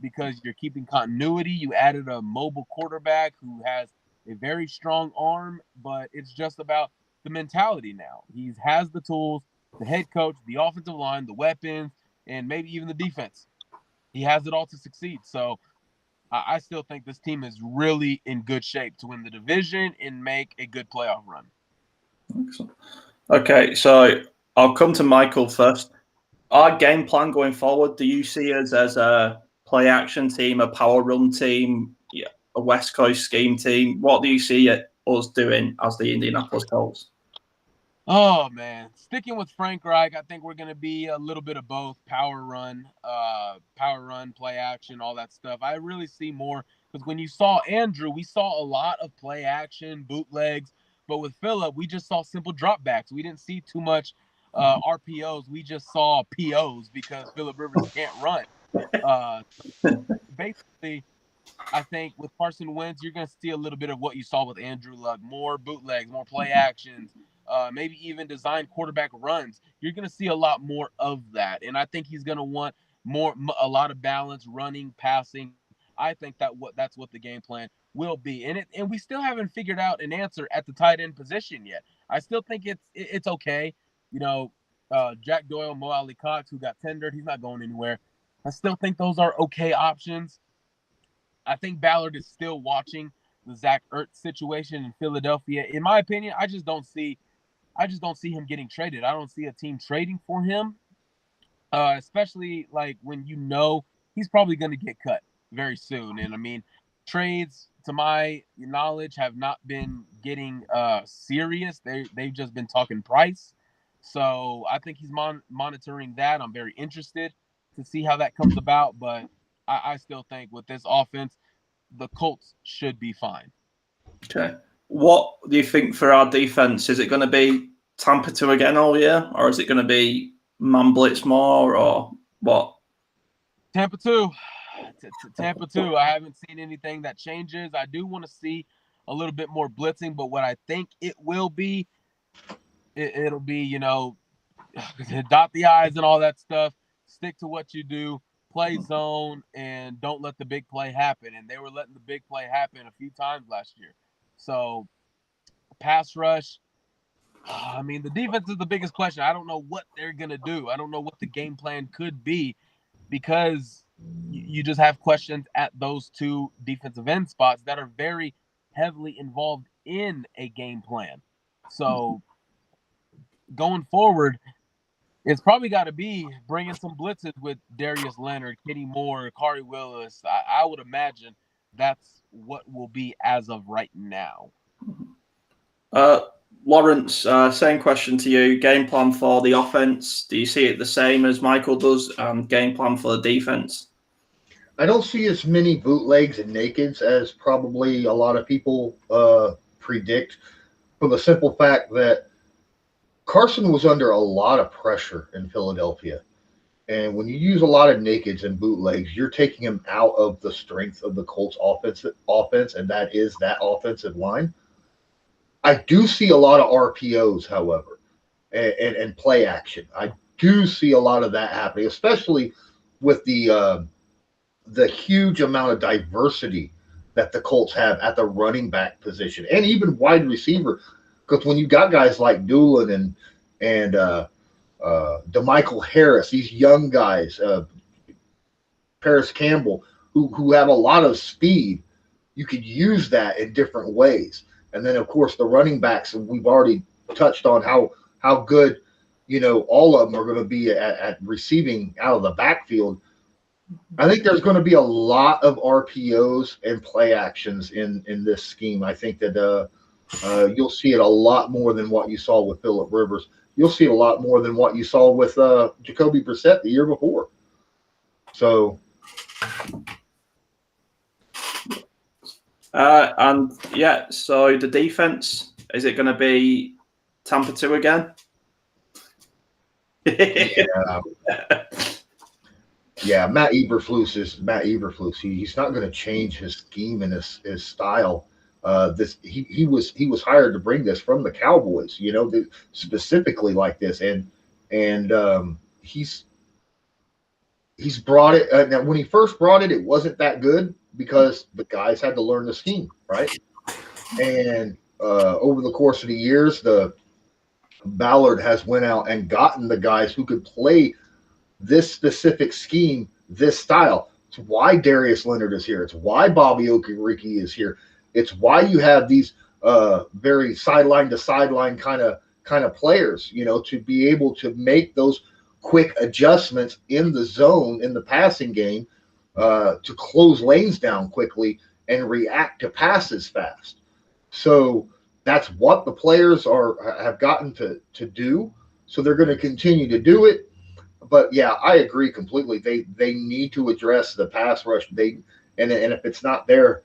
because you're keeping continuity. You added a mobile quarterback who has a very strong arm, but it's just about the mentality now. He has the tools, the head coach, the offensive line, the weapons, and maybe even the defense. He has it all to succeed. So I still think this team is really in good shape to win the division and make a good playoff run. Excellent. Okay, so I'll come to Michael first. Our game plan going forward, do you see us as a play action team, a power run team, a West Coast scheme team? What do you see us doing as the Indianapolis Colts? Oh, man. Sticking with Frank Reich, I think we're going to be a little bit of both power run, play action, all that stuff. I really see more because when you saw Andrew, we saw a lot of play action, bootlegs. But with Phillip, we just saw simple dropbacks. We didn't see too much RPOs. We just saw POs because Phillip Rivers can't run. Basically, I think with Carson Wentz, you're going to see a little bit of what you saw with Andrew Luck. More bootlegs, more play actions. Maybe even design quarterback runs. You're going to see a lot more of that, and I think he's going to want a lot of balance, running, passing. I think that's what the game plan will be, and we still haven't figured out an answer at the tight end position yet. I still think it's okay. You know, Jack Doyle, Mo Ali Cox, who got tendered, he's not going anywhere. I still think those are okay options. I think Ballard is still watching the Zach Ertz situation in Philadelphia. In my opinion, I just don't see him getting traded. I don't see a team trading for him, especially like when you know he's probably going to get cut very soon. And I mean, trades, to my knowledge, have not been getting serious. They've just been talking price. So I think he's monitoring that. I'm very interested to see how that comes about. But I still think with this offense, the Colts should be fine. Okay. What do you think for our defense? Is it going to be Tampa 2 again all year, or is it going to be man blitz more, or what? Tampa 2. Tampa 2. I haven't seen anything that changes. I do want to see a little bit more blitzing, but what I think it will be, it'll be, dot the I's and all that stuff. Stick to what you do. Play zone and don't let the big play happen. And they were letting the big play happen a few times last year. So pass rush, I mean, the defense is the biggest question. I don't know what they're going to do. I don't know what the game plan could be because you just have questions at those two defensive end spots that are very heavily involved in a game plan. So going forward, it's probably got to be bringing some blitzes with Darius Leonard, Kenny Moore, Kari Willis. I would imagine that's what will be as of right now. Lawrence, same question to you. Game plan for the offense. Do you see it the same as Michael does? And game plan for the defense? I don't see as many bootlegs and nakeds as probably a lot of people predict, for the simple fact that Carson was under a lot of pressure in Philadelphia. And when you use a lot of nakeds and bootlegs, you're taking him out of the strength of the Colts offense, and that is that offensive line. I do see a lot of RPOs, however, and play action. I do see a lot of that happening, especially with the huge amount of diversity that the Colts have at the running back position and even wide receiver. Because when you got guys like Doolin and DeMichael Harris, these young guys, Paris Campbell, who have a lot of speed, you could use that in different ways. And then, of course, the running backs, and we've already touched on how good, all of them are going to be at receiving out of the backfield. I think there's going to be a lot of RPOs and play actions in this scheme. I think that you'll see it a lot more than what you saw with Phillip Rivers. You'll see it a lot more than what you saw with Jacoby Brissett the year before. So, so the defense, is it going to be Tampa 2 again? Yeah, Matt Eberflus. He's not going to change his scheme and his style. He was hired to bring this from the Cowboys, specifically like this, and he's brought it. Now, when he first brought it, it wasn't that good because the guys had to learn the scheme, right? And over the course of the years, the Ballard has went out and gotten the guys who could play this specific scheme, this style. It's why Darius Leonard is here. It's why Bobby Okereke is here. It's why you have these very sideline to sideline kind of players, to be able to make those quick adjustments in the zone in the passing game to close lanes down quickly and react to passes fast. So that's what the players have gotten to do. So they're going to continue to do it. But yeah, I agree completely. They need to address the pass rush. And if it's not there,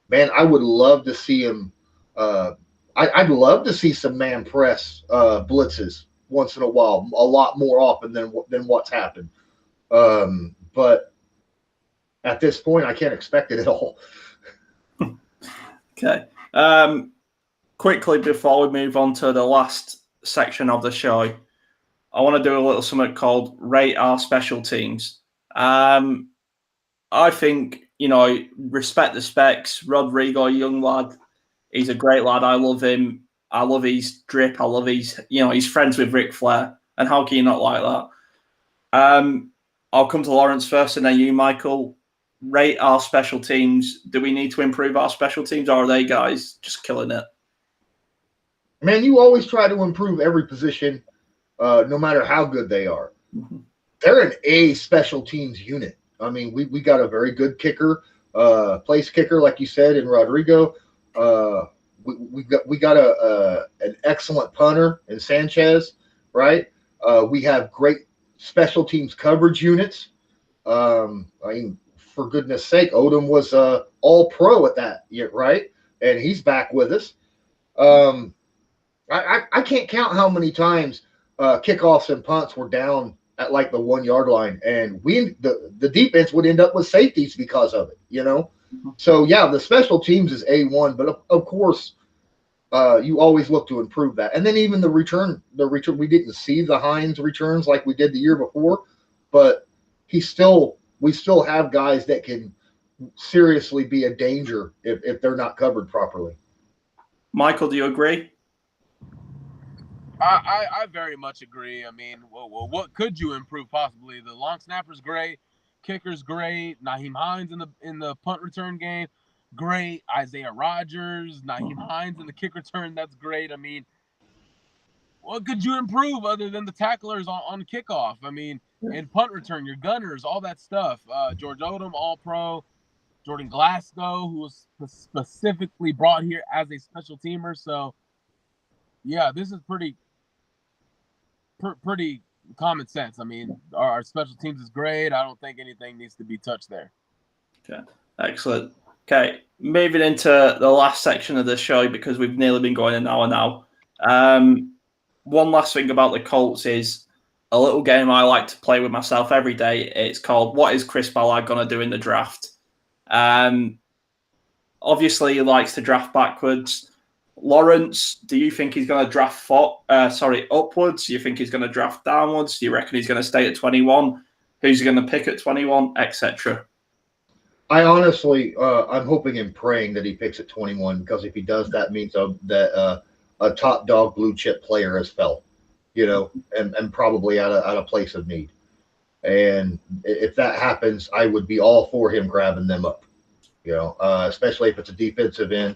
man, I would love to see him. I'd love to see some man press blitzes once in a while, a lot more often than what's happened. But at this point, I can't expect it at all. Okay. Quickly before we move on to the last section of the show, I want to do a little something called Rate Our Special Teams. I think, respect the specs. Rodrigo, young lad, he's a great lad. I love him. I love his drip. I love he's friends with Ric Flair. And how can you not like that? I'll come to Lawrence first and then you, Michael. Rate our special teams. Do we need to improve our special teams, or are they guys just killing it? Man, you always try to improve every position, no matter how good they are. Mm-hmm. They're an A special teams unit. I mean, we got a very good kicker, place kicker, like you said, in Rodrigo. We got an excellent punter in Sanchez, right? We have great special teams coverage units. For goodness sake, Odom was all pro at that, right? And he's back with us. I can't count how many times kickoffs and punts were down at like the 1 yard line, and the defense would end up with safeties because of it, So yeah, the special teams is A1, but of course, you always look to improve that. And then even the return, we didn't see the Hines returns like we did the year before, but we still have guys that can seriously be a danger if they're not covered properly. Michael, do you agree? I very much agree. I mean, what could you improve possibly? The long snapper's great, kicker's great, Nyheim Hines in the punt return game, great. Isaiah Rodgers, Nyheim Hines in the kick return, that's great. I mean, what could you improve other than the tacklers on kickoff? I mean, in punt return, your gunners, all that stuff. George Odom, All-Pro. Jordan Glasgow, who was specifically brought here as a special teamer. So, yeah, this is pretty common sense. I mean, our special teams is great. I don't think anything needs to be touched there. Okay, excellent. Okay, moving into the last section of the show because we've nearly been going an hour now. one last thing about the Colts is a little game I like to play with myself every day. It's called "What is Chris Ballard going to do in the draft?" Obviously, he likes to draft backwards. Lawrence, do you think he's going to draft upwards? Do you think he's going to draft downwards? Do you reckon he's going to stay at 21? Who's he going to pick at 21, etc.? I honestly, I'm hoping and praying that he picks at 21, because if he does, that means that a top dog blue chip player has fell, and probably at a place of need. And if that happens, I would be all for him grabbing them up, especially if it's a defensive end.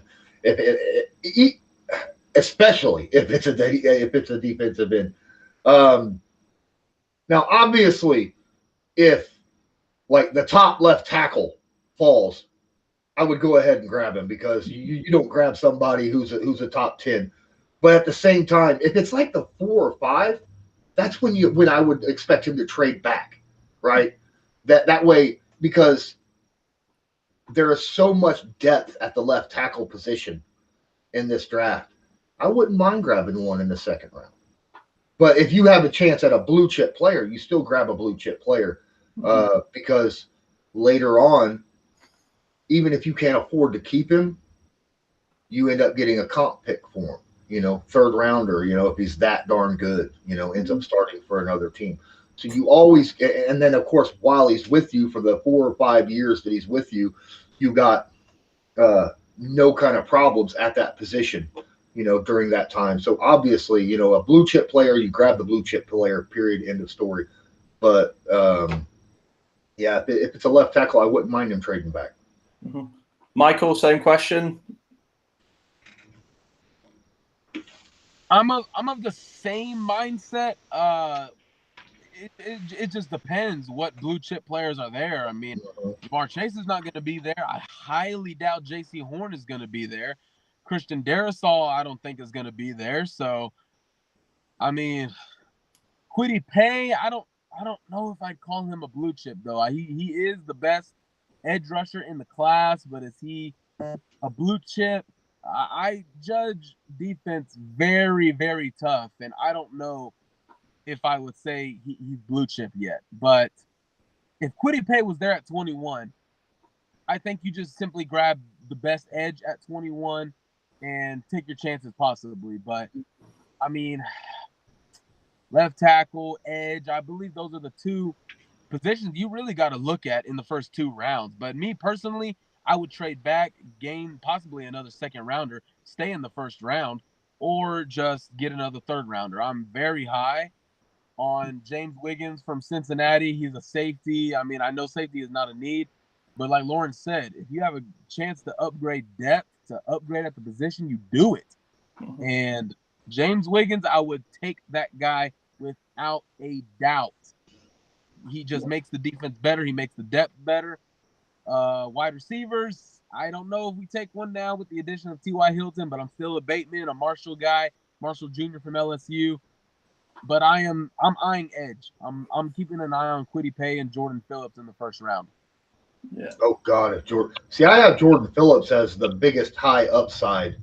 Especially if it's a defensive end. Now, obviously, if like the top left tackle falls, I would go ahead and grab him, because you don't grab somebody who's a top 10. But at the same time, if it's like the 4 or 5, that's when I would expect him to trade back, right? That way, because there is so much depth at the left tackle position in this draft, I wouldn't mind grabbing one in the second round. But if you have a chance at a blue chip player, you still grab a blue chip player, because later on, even if you can't afford to keep him, you end up getting a comp pick for him, third rounder, if he's that darn good, ends up starting for another team. So you always, and then of course, while he's with you for the 4 or 5 years that he's with you, you got no kind of problems at that position, during that time. So obviously, a blue chip player, you grab the blue chip player, period, end of story. But yeah, if it's a left tackle, I wouldn't mind him trading back. Mm-hmm. Michael, same question. I'm of the same mindset. It just depends what blue chip players are there. I mean, Jamar Chase is not going to be there. I highly doubt J.C. Horn is going to be there. Christian Darrisaw, I don't think is going to be there. So, I mean, Kwity Paye, I don't know if I'd call him a blue chip though. He is the best edge rusher in the class, but is he a blue chip? I judge defense very, very tough, and I don't know if I would say he's blue chip yet. But if Kwity Paye was there at 21, I think you just simply grab the best edge at 21 and take your chances possibly. But, I mean, left tackle, edge, I believe those are the two positions you really got to look at in the first 2 rounds. But me personally, I would trade back, gain possibly another second rounder, stay in the first round, or just get another third rounder. I'm very high on James Wiggins from Cincinnati. He's a safety. I mean, I know safety is not a need, but like Lawrence said, if you have a chance to upgrade depth, to upgrade at the position, you do it. And James Wiggins, I would take that guy without a doubt. He just makes the defense better. He makes the depth better. Wide receivers, I don't know if we take one now with the addition of T.Y. Hilton, but I'm still a Bateman, a Marshall guy, Marshall Jr. from LSU. But I'm eyeing edge. I'm keeping an eye on Kwity Paye and Jordan Phillips in the first round. Yeah. Oh God, if Jordan. See, I have Jordan Phillips as the biggest high upside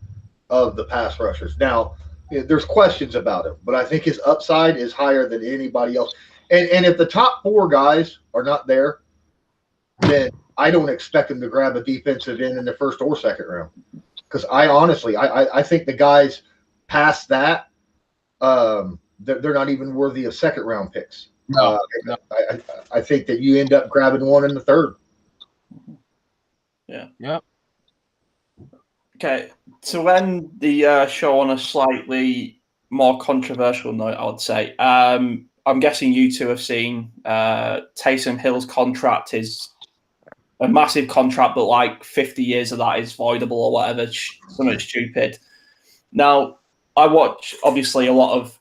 of the pass rushers. Now, there's questions about him, but I think his upside is higher than anybody else. And if the top 4 guys are not there, then I don't expect him to grab a defensive end in the first or second round. Because I honestly think the guys past that, they're not even worthy of second round picks. No. I think that you end up grabbing one in the third. Yeah. Yep. Okay. To end the show on a slightly more controversial note, I would say. I'm guessing you two have seen Taysom Hill's contract is a massive contract, but like 50 years of that is voidable or whatever, something stupid. Now, I watch obviously a lot of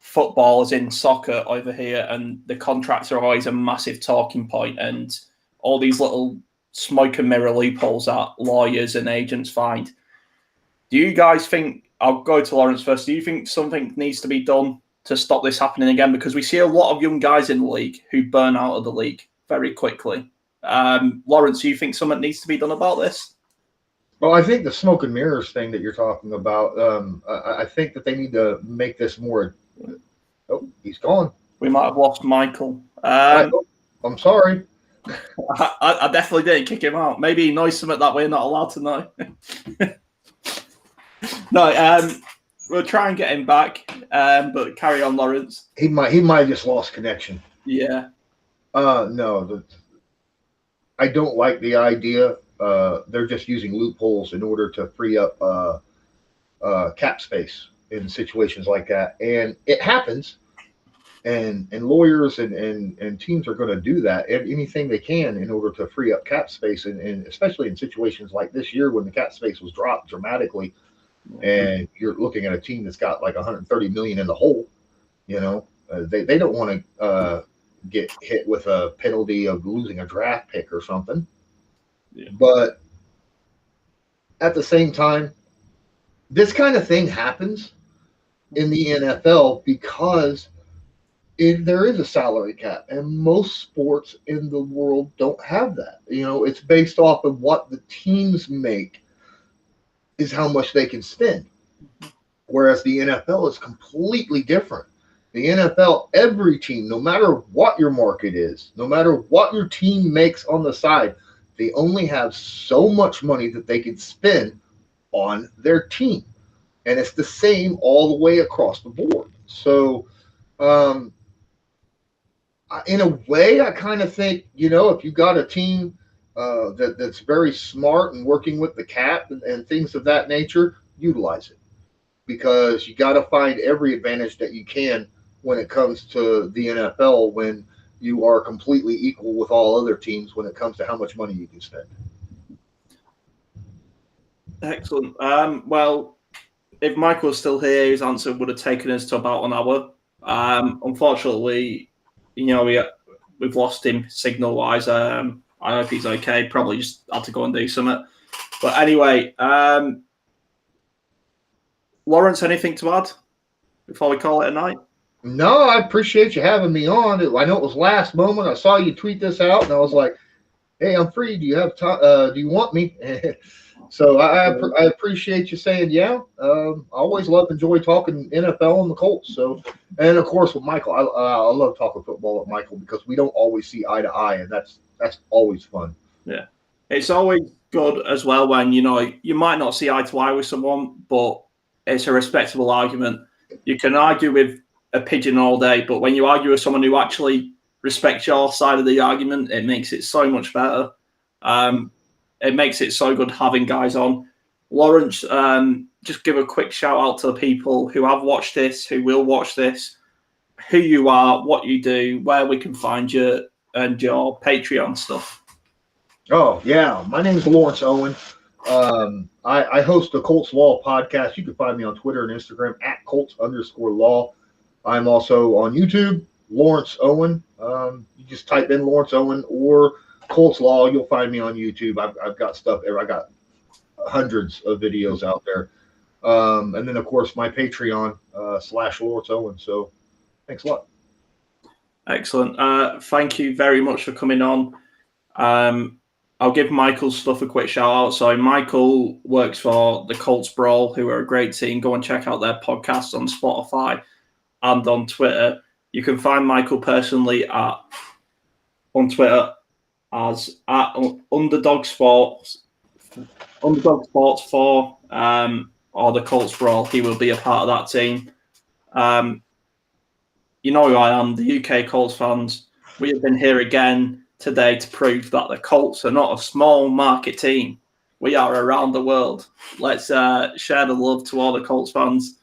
football as in soccer over here, and the contracts are always a massive talking point, and all these little smoke and mirror loopholes that lawyers and agents find. Do you guys think, I'll go to Lawrence first, do you think something needs to be done to stop this happening again? Because we see a lot of young guys in the league who burn out of the league very quickly. Lawrence, do you think something needs to be done about this? Well, I think the smoke and mirrors thing that you're talking about, I think that they need to make this more. Oh, he's gone. We might have lost Michael. I'm sorry. I definitely didn't kick him out. Maybe he knows something that we're not allowed to know. No, we'll try and get him back. But carry on, Lawrence. He might have just lost connection. Yeah. No, I don't like the idea. They're just using loopholes in order to free up cap space in situations like that, and it happens. And lawyers and teams are going to do that anything they can in order to free up cap space, and especially in situations like this year when the cap space was dropped dramatically, and you're looking at a team that's got like 130 million in the hole. They don't want to get hit with a penalty of losing a draft pick or something. Yeah. But at the same time, this kind of thing happens in the NFL because there is a salary cap, and most sports in the world don't have that. It's based off of what the teams make is how much they can spend. Whereas the NFL is completely different. The NFL, every team, no matter what your market is, no matter what your team makes on the side, they only have so much money that they can spend on their team. And it's the same all the way across the board. So, in a way, I kind of think, if you got a team that's very smart and working with the cap and things of that nature, utilize it. Because you got to find every advantage that you can when it comes to the NFL, when you are completely equal with all other teams when it comes to how much money you can spend. Excellent. Well, if Michael was still here, his answer would have taken us to about an hour. Unfortunately, we've lost him signal-wise. I hope he's okay. Probably just had to go and do something. But anyway, Lawrence, anything to add before we call it a night? No, I appreciate you having me on. I know it was last moment. I saw you tweet this out, and I was like, "Hey, I'm free. Do you have time? Do you want me?" So I appreciate you saying yeah. I always enjoy talking NFL and the Colts. So, and of course with Michael, I love talking football with Michael because we don't always see eye to eye, and that's always fun. Yeah, it's always good as well when you might not see eye to eye with someone, but it's a respectable argument. You can argue with a pigeon all day, but when you argue with someone who actually respects your side of the argument, it makes it so much better. It makes it so good having guys on. Lawrence, just give a quick shout out to the people who have watched this, who will watch this, who you are, what you do, where we can find you, and your Patreon stuff. Oh, yeah. My name is Lawrence Owen. I host the Colts Law podcast. You can find me on Twitter and Instagram at Colts_law. I'm also on YouTube, Lawrence Owen. You just type in Lawrence Owen or Colts Law. You'll find me on YouTube. I've got stuff there. I got hundreds of videos out there. And then, of course, my Patreon / Lawrence Owen. So thanks a lot. Excellent. Thank you very much for coming on. I'll give Michael's stuff a quick shout out. So Michael works for the Colts Brawl, who are a great team. Go and check out their podcast on Spotify and on Twitter. You can find Michael personally on Twitter as at Underdog Sports 4, or the Colts Brawl. He will be a part of that team. You know who I am, the UK Colts fans. We have been here again today to prove that the Colts are not a small market team. We are around the world. Let's share the love to all the Colts fans.